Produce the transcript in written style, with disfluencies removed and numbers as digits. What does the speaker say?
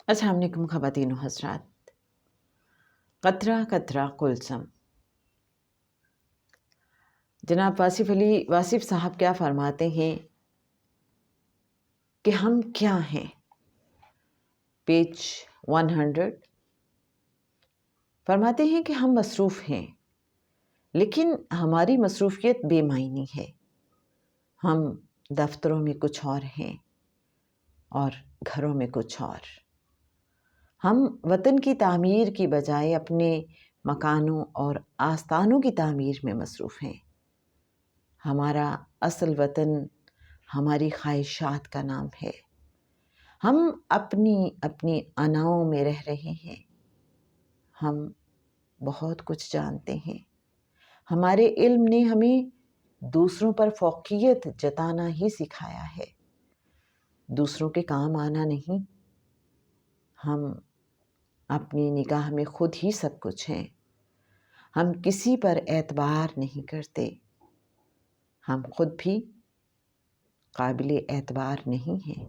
السلام علیکم خواتین و حضرات. قطرہ قطرہ کلثم. جناب واصف صاحب کیا فرماتے ہیں کہ ہم کیا ہیں؟ پیج 100 فرماتے ہیں کہ ہم مصروف ہیں، لیکن ہماری مصروفیت بے معنی ہے. ہم دفتروں میں کچھ اور ہیں اور گھروں میں کچھ اور. ہم وطن کی تعمیر کی بجائے اپنے مکانوں اور آستانوں کی تعمیر میں مصروف ہیں. ہمارا اصل وطن ہماری خواہشات کا نام ہے. ہم اپنی اناؤں میں رہ رہے ہیں. ہم بہت کچھ جانتے ہیں. ہمارے علم نے ہمیں دوسروں پر فوقیت جتانا ہی سکھایا ہے، دوسروں کے کام آنا نہیں. ہم اپنی نگاہ میں خود ہی سب کچھ ہیں. ہم کسی پر اعتبار نہیں کرتے. ہم خود بھی قابل اعتبار نہیں ہیں.